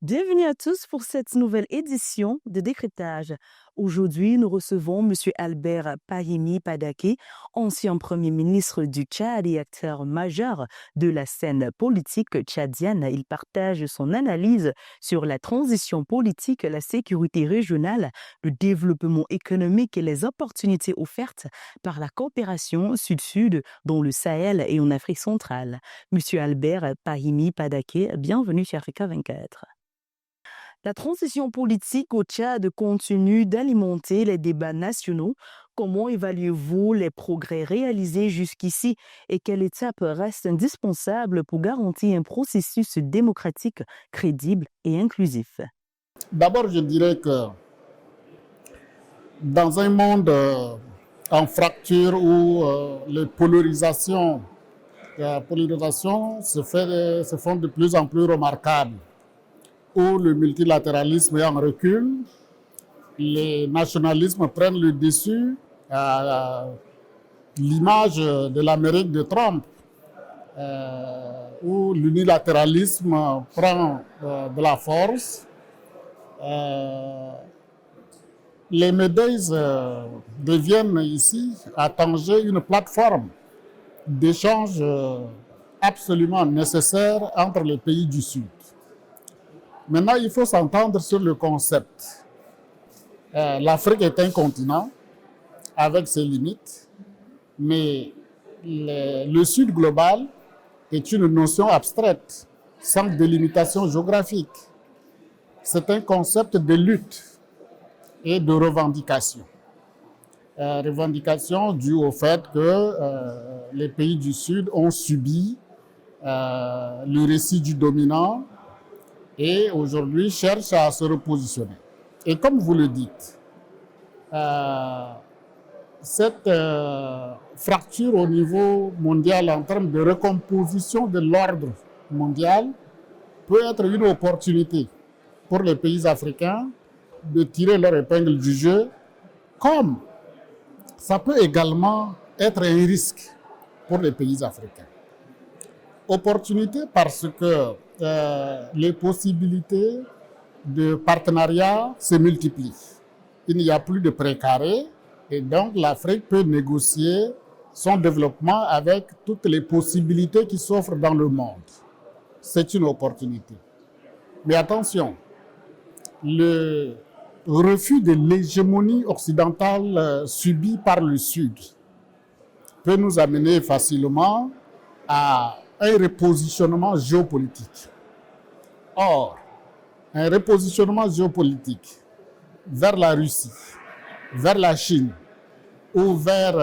Bienvenue à tous pour cette nouvelle édition de Décryptage. Aujourd'hui, nous recevons M. Albert Pahimi Padaké, ancien Premier ministre du Tchad et acteur majeur de la scène politique tchadienne. Il partage son analyse sur la transition politique, la sécurité régionale, le développement économique et les opportunités offertes par la coopération Sud-Sud dans le Sahel et en Afrique centrale. M. Albert Pahimi Padaké, bienvenue chez Africa 24. La transition politique au Tchad continue d'alimenter les débats nationaux. Comment évaluez-vous les progrès réalisés jusqu'ici et quelle étape reste indispensable pour garantir un processus démocratique crédible et inclusif? D'abord, je dirais que dans un monde en fracture où les polarisations se font de plus en plus remarquables, où le multilatéralisme est en recul, les nationalismes prennent le dessus à l'image de l'Amérique de Trump, où l'unilatéralisme prend de la force. Les médias deviennent ici, à Tanger, une plateforme d'échange absolument nécessaire entre les pays du Sud. Maintenant, il faut s'entendre sur le concept. L'Afrique est un continent avec ses limites, mais le Sud global est une notion abstraite, sans délimitation géographique. C'est un concept de lutte et de revendication. Revendication due au fait que les pays du Sud ont subi le récit du dominant et aujourd'hui cherchent à se repositionner. Et comme vous le dites, cette fracture au niveau mondial en termes de recomposition de l'ordre mondial peut être une opportunité pour les pays africains de tirer leur épingle du jeu, comme ça peut également être un risque pour les pays africains. Opportunité parce que les possibilités de partenariat se multiplient. Il n'y a plus de précaré et donc l'Afrique peut négocier son développement avec toutes les possibilités qui s'offrent dans le monde. C'est une opportunité. Mais attention, le refus de l'hégémonie occidentale subie par le Sud peut nous amener facilement à un repositionnement géopolitique. Or, un repositionnement géopolitique vers la Russie, vers la Chine ou vers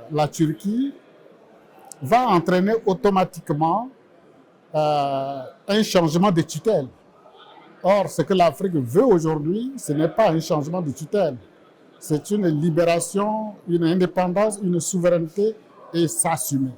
la Turquie va entraîner automatiquement un changement de tutelle. Or, ce que l'Afrique veut aujourd'hui, ce n'est pas un changement de tutelle. C'est une libération, une indépendance, une souveraineté et s'assumer.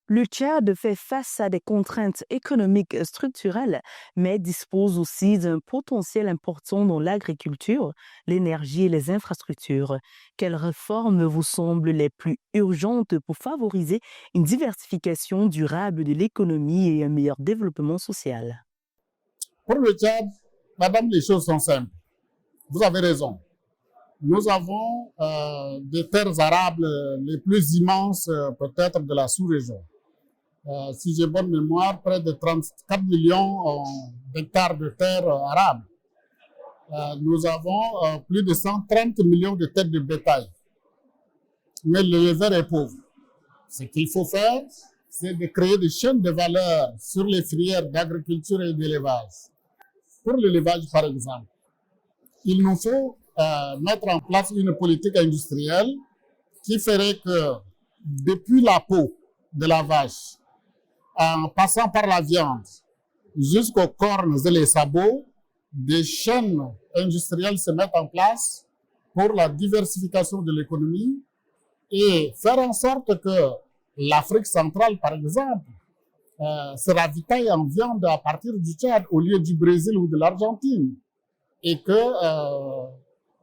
Le Tchad fait face à des contraintes économiques structurelles, mais dispose aussi d'un potentiel important dans l'agriculture, l'énergie et les infrastructures. Quelles réformes vous semblent les plus urgentes pour favoriser une diversification durable de l'économie et un meilleur développement social? Pour le Tchad, madame, les choses sont simples. Vous avez raison. Nous avons des terres arables les plus immenses peut-être de la sous-région. Si j'ai bonne mémoire, près de 34 millions d'hectares de terres arables. Nous avons plus de 130 millions de têtes de bétail. Mais l'éleveur est pauvre. Ce qu'il faut faire, c'est de créer des chaînes de valeur sur les filières d'agriculture et d'élevage. Pour l'élevage, par exemple, il nous faut mettre en place une politique industrielle qui ferait que depuis la peau de la vache, en passant par la viande, jusqu'aux cornes et les sabots, des chaînes industrielles se mettent en place pour la diversification de l'économie et faire en sorte que l'Afrique centrale, par exemple, se ravitaille en viande à partir du Tchad au lieu du Brésil ou de l'Argentine. Et que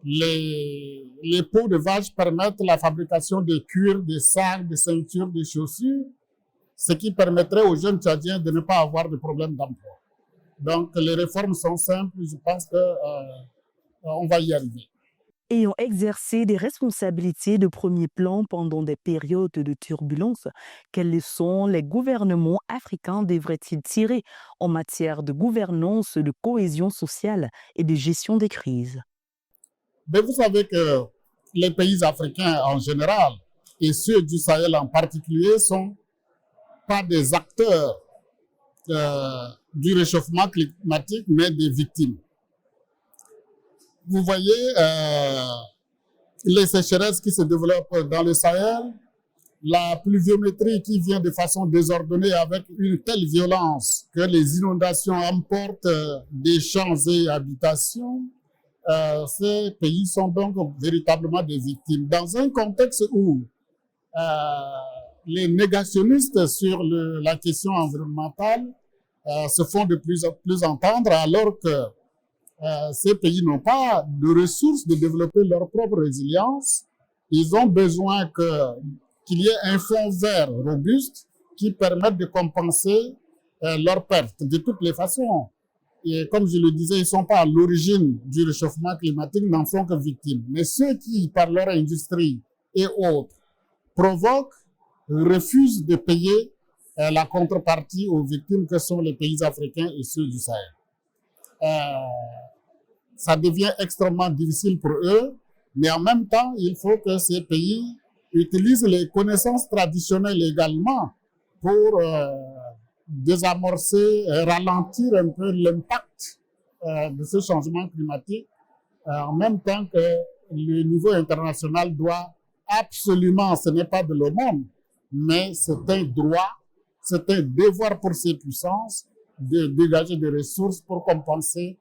les peaux de vache permettent la fabrication de cuirs, des sacs, des ceintures, des chaussures, ce qui permettrait aux jeunes Tchadiens de ne pas avoir de problème d'emploi. Donc, les réformes sont simples. Je pense qu'on va y arriver. Ayant exercé des responsabilités de premier plan pendant des périodes de turbulence, quelles leçons les gouvernements africains devraient-ils tirer en matière de gouvernance, de cohésion sociale et de gestion des crises? Mais vous savez que les pays africains en général et ceux du Sahel en particulier sont pas des acteurs du réchauffement climatique, mais des victimes. Vous voyez les sécheresses qui se développent dans le Sahel, la pluviométrie qui vient de façon désordonnée avec une telle violence que les inondations emportent des champs et habitations. Ces pays sont donc véritablement des victimes. Dans un contexte où les négationnistes sur la question environnementale se font de plus en plus entendre, alors que ces pays n'ont pas de ressources de développer leur propre résilience. Ils ont besoin qu'il y ait un fonds vert robuste qui permette de compenser leurs pertes de toutes les façons. Et comme je le disais, ils ne sont pas à l'origine du réchauffement climatique, n'en sont que victimes. Mais ceux qui, par leur industrie et autres, provoquent, refusent de payer la contrepartie aux victimes que sont les pays africains et ceux du Sahel. Ça devient extrêmement difficile pour eux, mais en même temps, il faut que ces pays utilisent les connaissances traditionnelles également pour désamorcer, ralentir un peu l'impact de ce changement climatique, en même temps que le niveau international doit absolument, ce n'est pas de l'aumône, mais c'est un droit, c'est un devoir pour ces puissances de dégager des ressources pour compenser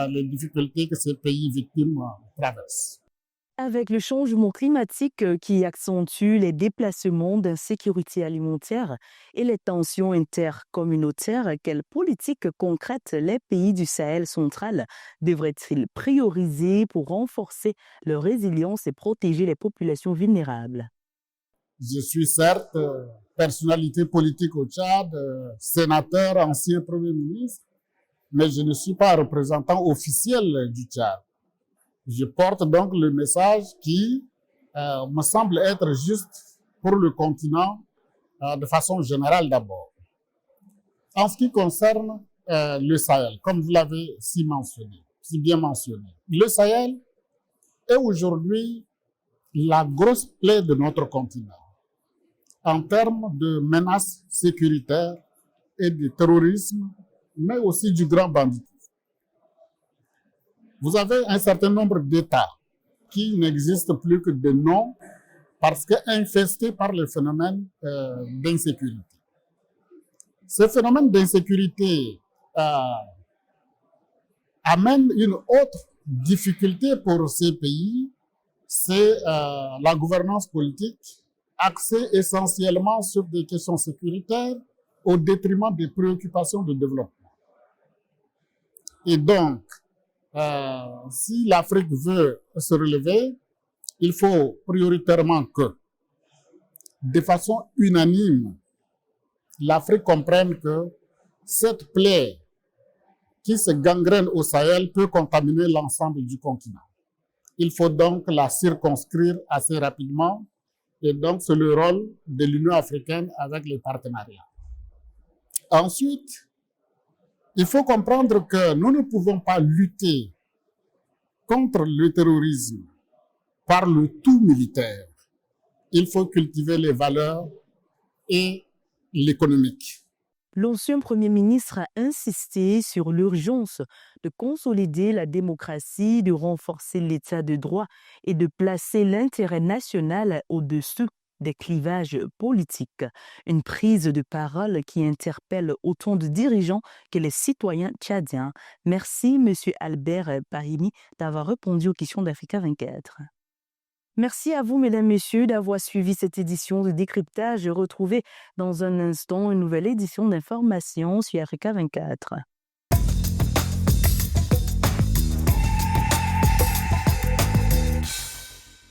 les difficultés que ces pays victimes traversent. Avec le changement climatique qui accentue les déplacements d'insécurité alimentaire et les tensions intercommunautaires, quelles politiques concrètes les pays du Sahel central devraient-ils prioriser pour renforcer leur résilience et protéger les populations vulnérables? Je suis certes personnalité politique au Tchad, sénateur, ancien Premier ministre, mais je ne suis pas représentant officiel du Tchad. Je porte donc le message qui me semble être juste pour le continent de façon générale d'abord. En ce qui concerne le Sahel, comme vous l'avez si bien mentionné, le Sahel est aujourd'hui la grosse plaie de notre continent en termes de menaces sécuritaires et de terrorisme, mais aussi du grand banditisme. Vous avez un certain nombre d'États qui n'existent plus que de nom parce qu'infestés par le phénomène d'insécurité. Ce phénomène d'insécurité amène une autre difficulté pour ces pays, c'est la gouvernance politique axée essentiellement sur des questions sécuritaires au détriment des préoccupations de développement. Et donc, si l'Afrique veut se relever, il faut prioritairement que, de façon unanime, l'Afrique comprenne que cette plaie qui se gangrène au Sahel peut contaminer l'ensemble du continent. Il faut donc la circonscrire assez rapidement, et donc c'est le rôle de l'Union africaine avec les partenariats. Ensuite, il faut comprendre que nous ne pouvons pas lutter contre le terrorisme par le tout militaire. Il faut cultiver les valeurs et l'économique. L'ancien Premier ministre a insisté sur l'urgence de consolider la démocratie, de renforcer l'état de droit et de placer l'intérêt national au-dessus des clivages politiques. Une prise de parole qui interpelle autant de dirigeants que les citoyens tchadiens. Merci, M. Albert Pahimi, d'avoir répondu aux questions d'Africa 24. Merci à vous, mesdames, messieurs, d'avoir suivi cette édition de décryptage. Retrouvez dans un instant une nouvelle édition d'information sur Africa 24.